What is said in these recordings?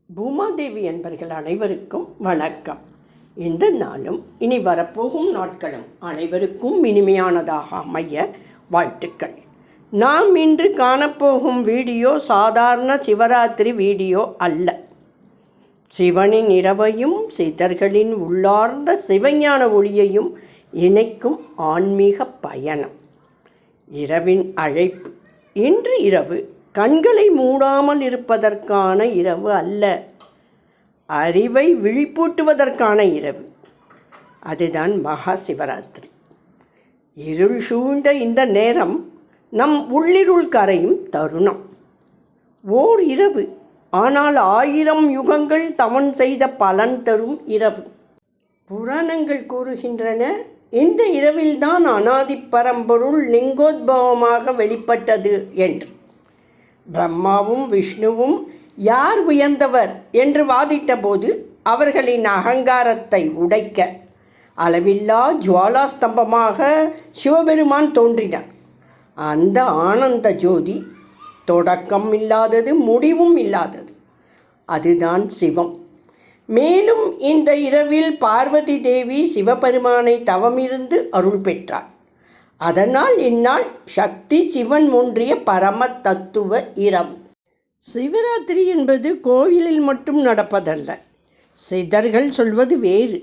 பூமாதேவி என்பர்கள் அனைவருக்கும் வணக்கம். இந்த நாளும் இனி வரப்போகும் நாட்களும் அனைவருக்கும் இனிமையானதாக அமைய வாழ்த்துக்கள். நாம் இன்று காணப்போகும் வீடியோ சாதாரண சிவராத்திரி வீடியோ அல்ல. சிவனின் இரவையும் சித்தர்களின் உள்ளார்ந்த சிவஞான ஒளியையும் இணைக்கும் ஆன்மீக பயணம். இரவின் அழைப்பு. இன்று இரவு கண்களை மூடாமல் இருப்பதற்கான இரவு அல்ல, அறிவை விழிப்பூட்டுவதற்கான இரவு. அதுதான் மகா சிவராத்திரி. இருள் சூழ்ந்த இந்த நேரம் நம் உள்ளிருள் கரையும் தருணம். ஓர் இரவு, ஆனால் 1000 யுகங்கள் தவன் செய்த பலன் தரும் இரவு. புராணங்கள் கூறுகின்றன, இந்த இரவில்தான் அநாதி பரம்பொருள் லிங்கோத்பவமாக வெளிப்பட்டது என்று. பிரம்மாவும் விஷ்ணுவும் யார் உயர்ந்தவர் என்று வாதிட்ட போது அவர்களின் அகங்காரத்தை உடைக்க அளவில்லா ஜுவாலா ஸ்தம்பமாக சிவபெருமான் தோன்றினார். அந்த ஆனந்த ஜோதி தொடக்கம் இல்லாதது, முடிவும் இல்லாதது. அதுதான் சிவம். மேலும் இந்த இரவில் பார்வதி தேவி சிவபெருமானை தவமிருந்து அருள் பெற்றார். அதனால் இந்நாள் சக்தி சிவன் ஒன்றிய பரம தத்துவ இரவு. சிவராத்திரி என்பது கோயிலில் மட்டும் நடப்பதல்ல. சித்தர்கள் சொல்வது வேறு.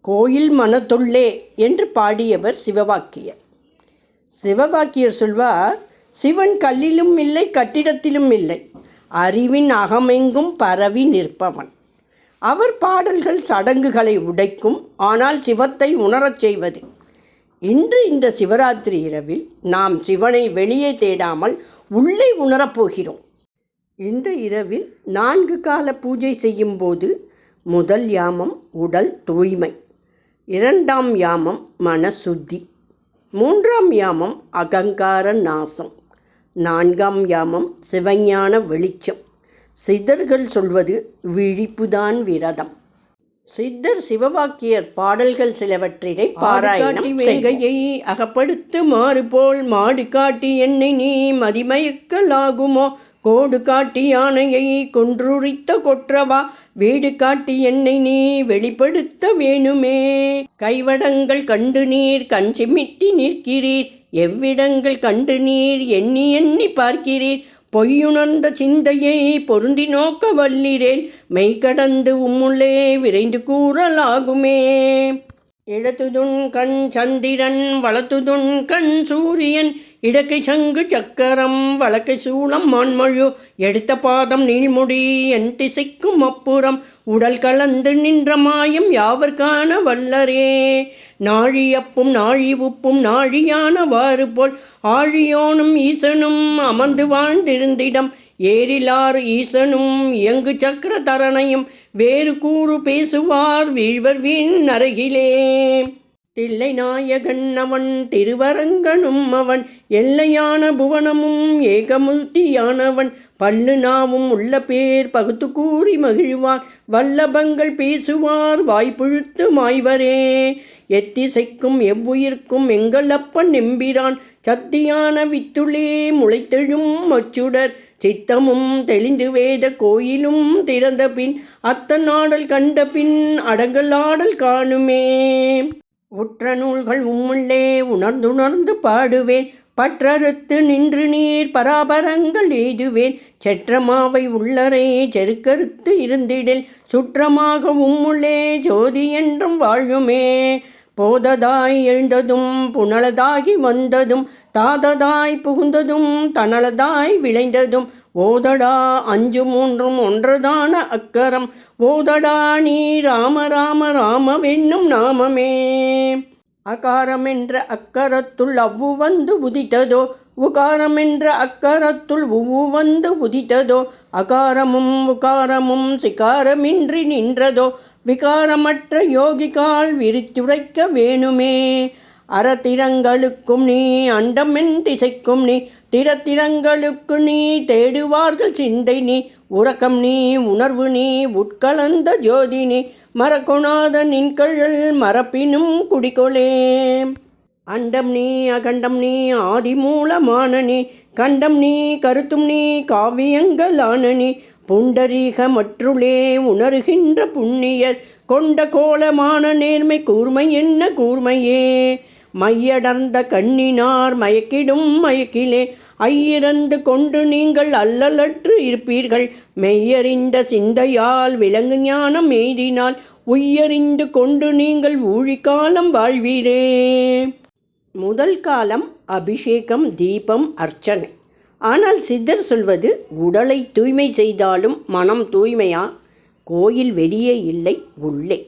கோயில் மனத்துள்ளே என்று பாடியவர் சிவவாக்கியர். சிவவாக்கியர் சொல்வார், சிவன் கல்லிலும் இல்லை, கட்டிடத்திலும் இல்லை, அறிவின் அகமெங்கும் பரவி நிற்பவன். அவர் பாடல்கள் சடங்குகளை உடைக்கும், ஆனால் சிவத்தை உணரச் செய்வது. இன்று இந்த சிவராத்திரி இரவில் நாம் சிவனை வெளியே தேடாமல் உள்ளே உணரப்போகிறோம். இந்த இரவில் 4 கால பூஜை செய்யும் போது முதல் யாமம் உடல் தூய்மை, 2ஆம் யாமம் மனசுத்தி, 3ஆம் யாமம் அகங்கார நாசம், 4ஆம் யாமம் சிவஞான வெளிச்சம். சித்தர்கள் சொல்வது விழிப்புதான் விரதம். சித்தர் சிவவாக்கியர் பாடல்கள் சிலவற்றினை பாராயணம் செய்கையை அகப்படுத்து மாறு போல் மாடு காட்டி என்னை நீ மதிமயக்கலாகுமோ, கோடு காட்டி யானையை கொன்றுரித்த கொற்றவா, வீடு காட்டி என்னை நீ வெளிப்படுத்த வேணுமே. கைவடங்கள் கண்டு நீர் கண் சிமிட்டி நிற்கிறீர், எவ்விடங்கள் கண்டு நீர் எண்ணி எண்ணி பார்க்கிறீர், பொய்யுணர்ந்த சிந்தையை பொருந்தி நோக்க வல்லிரேன், மெய்கடந்து உம்முள்ளே விரைந்து கூறலாகுமே. இடத்துதுன் கண் சந்திரன் வலத்துதுன் கண் சூரியன், இடக்கை சங்கு சக்கரம் வழக்கை சூளம் மான்மழு, எடுத்த பாதம் நீள்முடி என் திசைக்கும் அப்புறம், உடல் கலந்து நின்ற மாயம் யாவர் காண வல்லரே. நாழியப்பும் நாழி உப்பும் நாழியானவாறு போல், ஆழியோனும் ஈசனும் அமர்ந்து வாழ்ந்திருந்திடம், ஏரிலார் ஈசனும் இயங்கு சக்கர தரணையும், வேறு கூறு பேசுவார் வீழ்வர் வீண் நரகிலே. தில்லை நாயகன் அவன் திருவரங்கனும் அவன், எல்லையான புவனமும் ஏகமுத்தியானவன், பல்லு நாவும் உள்ள பேர் பகுத்து கூறி மகிழ்வார், வல்லபங்கள் பேசுவார் வாய்ப்புழுத்து மாய்வரே. எத்திசைக்கும் எவ்வுயிர்க்கும் எங்கள் அப்பன் எம்பிரான், சத்தியான வித்துளே முளைத்தெழும் அச்சுடர், சித்தமும் தெளிந்து வேத கோயிலும் திறந்த பின், அத்தநாடல் கண்ட பின் அடங்கலாடல் காணுமே. உற்ற நூல்கள் உம்முள்ளே உணர்ந்துணர்ந்து பாடுவேன், பற்றறுத்து நின்று நீர் பராபரங்கள் எய்துவேன், செற்றமாவை உள்ளரே செருக்கறுத்து இருந்திடில், சுற்றமாக உம்முள்ளே ஜோதி என்றும் வாழுமே. போததாய் எழுந்ததும் புனலதாகி வந்ததும், தாததாய் புகுந்ததும் தனலதாய் விளைந்ததும், ஓதடா 5 3 ஒன்றதான அக்கரம், ஓதடா நீ ராம ராம ராமவென்னும் நாமமே. அகாரமென்ற அக்கரத்துள் அவ்வு வந்து உதித்ததோ, உகாரமென்ற அக்கரத்துள் உவ்வு வந்து உதித்ததோ, அகாரமும் உகாரமும் சிகாரமின்றி நின்றதோ, விகாரமற்ற யோகிகால் விரித்துரைக்க வேணுமே. அறத்திரங்களுக்கும் நீ அண்டமென் திசைக்கும் நீ, திறத்திரங்களுக்கு நீ தேடுவார்கள் சிந்தை நீ, உறக்கம் நீ உணர்வு நீ உட்கலந்த ஜோதி நீ, மறக்கொணாத நின்கழல் மரப்பினும் குடிகொளே. அண்டம் நீ அகண்டம் நீ ஆதிமூலமான நீ, கண்டம் நீ கருத்தும் நீ காவியங்களான நீ, புண்டரீக மற்றுளே உணர்கின்ற புண்ணியர் கொண்ட கோலமான நேர்மை கூர்மை என்ன கூர்மையே. மையடர்ந்த கண்ணினார் மயக்கிடும் மயக்கிலே ஐயிறந்து கொண்டு நீங்கள் அல்லலற்று இருப்பீர்கள். மெய்யறிந்த சிந்தையால் விலங்கு ஞானம் எய்தினால் உய்யறிந்து கொண்டு நீங்கள் ஊழிக்காலம் வாழ்வீரே. முதல் காலம் அபிஷேகம், தீபம், அர்ச்சனை. ஆனால் சித்தர் சொல்வது உடலை தூய்மை செய்தாலும் மனம் தூய்மையா? கோயில் வெளியே இல்லை, உள்ளே.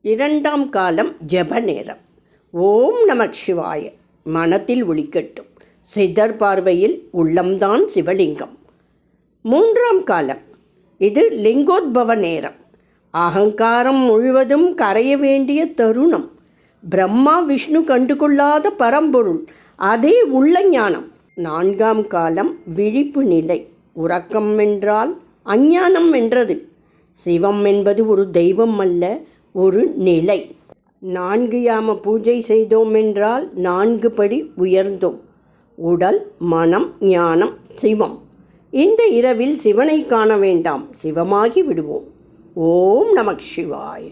இரண்டாம் காலம் ஜப நேரம். ஓம் நமக் சிவாய மனத்தில் ஒலிக்கட்டும். சித்தர் பார்வையில் உள்ளம்தான் சிவலிங்கம். மூன்றாம் காலம் இது லிங்கோத்பவ நேரம். அகங்காரம் முழுவதும் கரைய வேண்டிய தருணம். பிரம்மா விஷ்ணு கண்டுகொள்ளாத பரம்பொருள், அதே உள்ள ஞானம். நான்காம் காலம் விழிப்பு நிலை. உறக்கம் என்றால் அஞ்ஞானம் வென்றது. சிவம் என்பது ஒரு தெய்வம் அல்ல, ஒரு நிலை. 4 யாம பூஜை செய்தோம் என்றால் 4 படி உயர்ந்தோம். உடல், மனம், ஞானம், சிவம். இந்த இரவில் சிவனை காண வேண்டாம், சிவமாகி விடுவோம். ஓம் நமக் சிவாய.